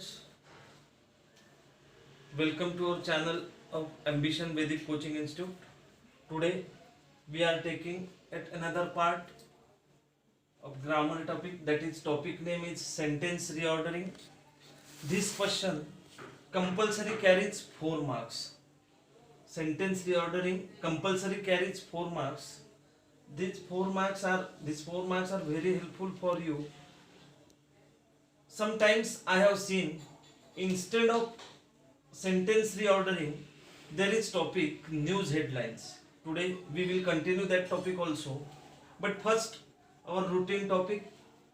students, welcome to our channel of Ambition Vedic Coaching Institute. Today we are taking at another part of grammar topic, that is topic name is sentence reordering. This question compulsory carries 4 marks. Sentence reordering compulsory carries 4 marks. These 4 marks are very helpful for you. Sometimes I have seen instead of sentence reordering there is topic news headlines. Today we will continue that topic also, but first our routine topic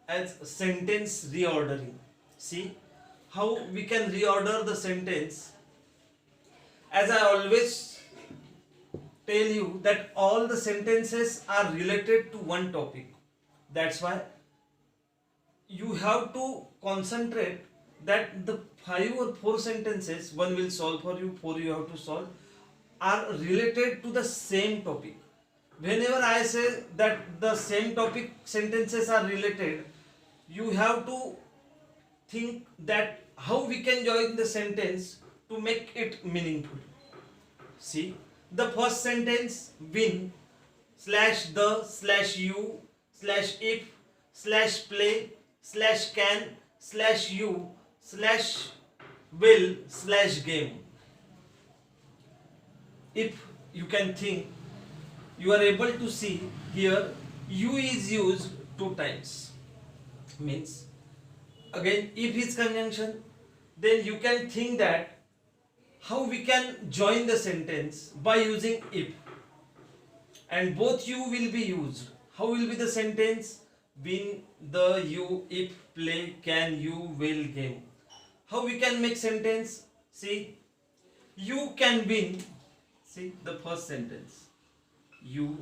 as sentence reordering. See how we can reorder the sentence. As I always tell you that all the sentences are related to one topic, that's why you have to concentrate that the 5 or 4 sentences one will solve for you, 4 you have to solve, are related to the same topic. Whenever I say that the same topic sentences are related, you have to think that how we can join the sentence to make it meaningful. See, the first sentence, win slash the slash you slash if slash play slash can slash you slash will slash game. If you can think, you are able to see here you is used 2 times. Means again if is conjunction, then you can think that how we can join the sentence by using if, and both you will be used. How will be the sentence? Win, the, you, if, play, can, you, will, game. How we can make sentence? See, you can win. See the first sentence. You,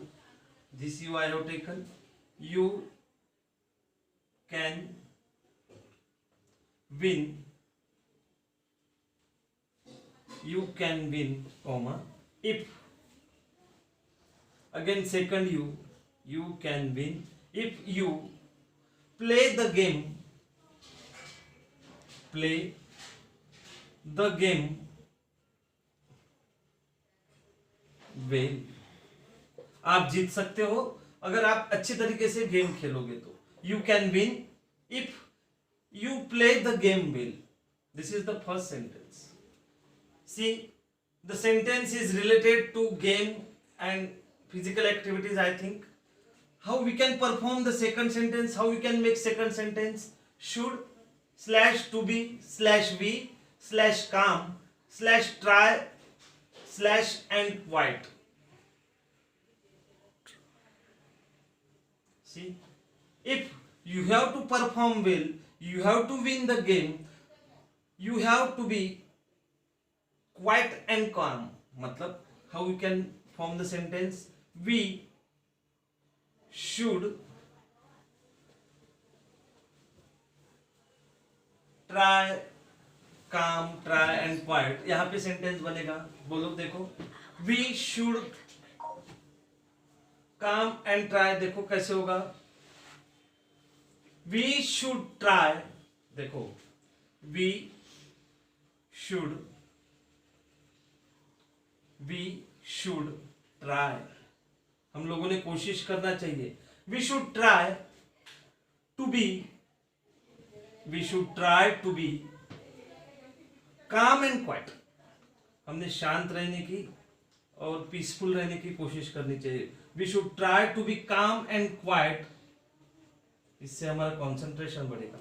this you I have taken. You can win. You can win, comma, if. Again second you can win if you play the game well. आप जीत सकते हो अगर आप अच्छे तरीके से game खेलोगे तो. You can win if you play the game well. This is the first sentence. See, the sentence is related to game and physical activities, I think. How we can perform the second sentence, how we can make second sentence? Should slash to be slash be slash calm slash try slash and quiet. See, if you have to perform well, you have to win the game, you have to be quiet and calm. Matlab, how we can form the sentence? We should try, calm, try and quiet. यहाँ पे sentence बनेगा, बोलो देखो. We should calm and try, देखो कैसे होगा. We should try, देखो. We should try. हम लोगों ने कोशिश करना चाहिए. We should try to be calm and quiet. हमने शांत रहने की और पीसफुल रहने की कोशिश करनी चाहिए. We should try to be calm and quiet. इससे हमारा कंसंट्रेशन बढ़ेगा.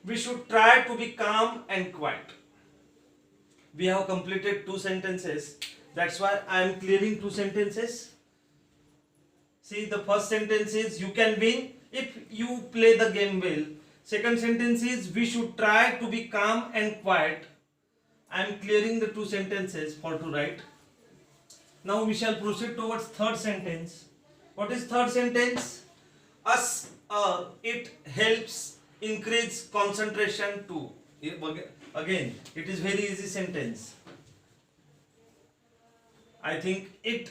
We should try to be calm and quiet. We have completed 2 sentences. That's why I am clearing 2 sentences. See, the first sentence is you can win if you play the game well. Second sentence is we should try to be calm and quiet. I am clearing the 2 sentences for to write. Now we shall proceed towards third sentence. What is third sentence? Us or it helps increase concentration too. Again, it is very easy sentence. I think it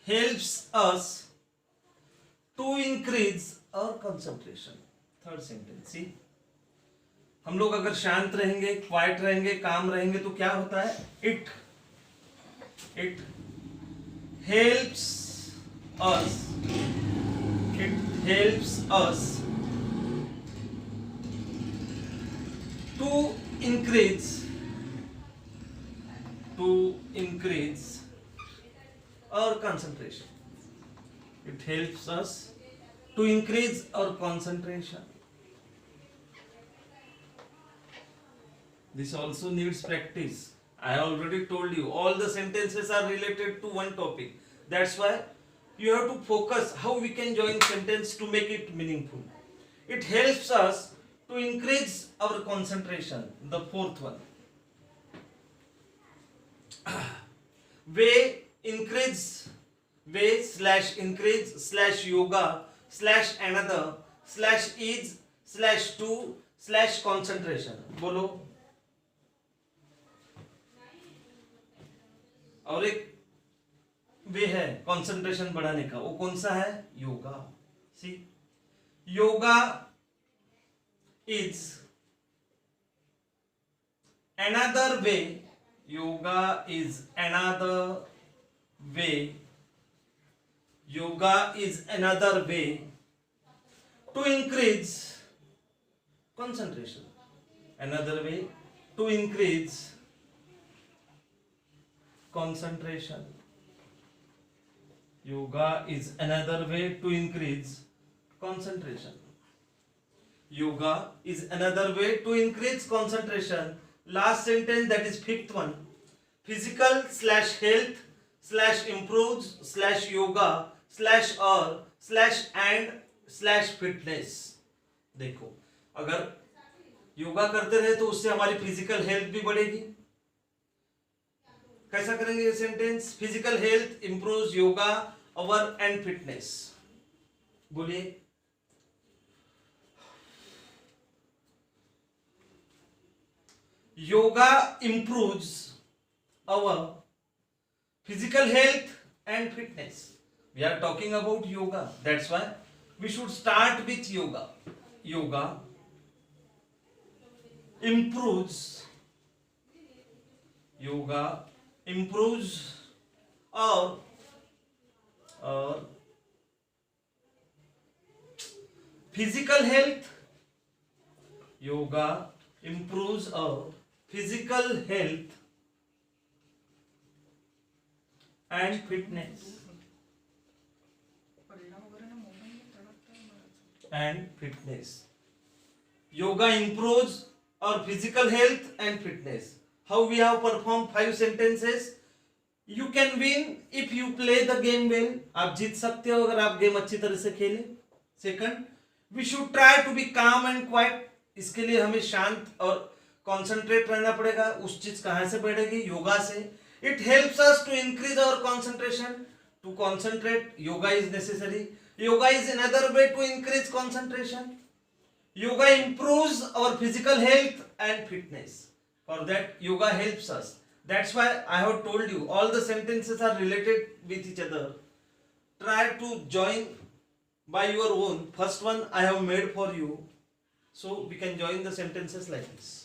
helps us to increase our concentration. Third sentence. See, हम लोग अगर शांत रहेंगे, quite रहेंगे, काम रहेंगे तो क्या होता है? It helps us, it helps us to increase our concentration. It helps us to increase our concentration. This also needs practice. I already told you all the sentences are related to one topic. That's why you have to focus how we can join sentence to make it meaningful. It helps us to increase our concentration. The fourth one. Way slash increase slash yoga slash another slash is slash to slash concentration. बोलो. और एक वे है concentration बढ़ाने का, वो कौन सा है? योगा. सी, yoga is another way. Yoga is another way. Yoga is another way to increase concentration. Another way to increase concentration. Yoga is another way to increase concentration. Yoga is another way to increase concentration. Last sentence, that is fifth one. Physical slash health slash improves slash yoga slash or slash and slash fitness. देखो, अगर योगा करते रहे तो उससे हमारी physical health भी बढ़ेगी. कैसा करेंगे ये sentence? Physical health improves yoga और एंड फिटनेस. बोलिए. Yoga improves our physical health and fitness. We are talking about yoga. That's why we should start with yoga. Yoga improves our physical health. Yoga improves our physical health and fitness. Yoga improves our physical health and fitness. How we have performed 5 sentences. You can win if you play the game well. आप जीत सकते हो अगर आप game अच्छी तरह से खेलें. Second, we should try to be calm and quiet. इसके लिए हमें शांत और कॉन्सेंट्रेट रहना पड़ेगा. उस चीज कहां से बढ़ेगी? योगा से. It helps us to increase our concentration. To concentrate yoga is necessary. Yoga is another way to increase concentration. Yoga improves our physical health and fitness. For that yoga helps us. That's why I have told you all the sentences are related with each other. Try to join by your own. First one I have made for you, so we can join the sentences like this.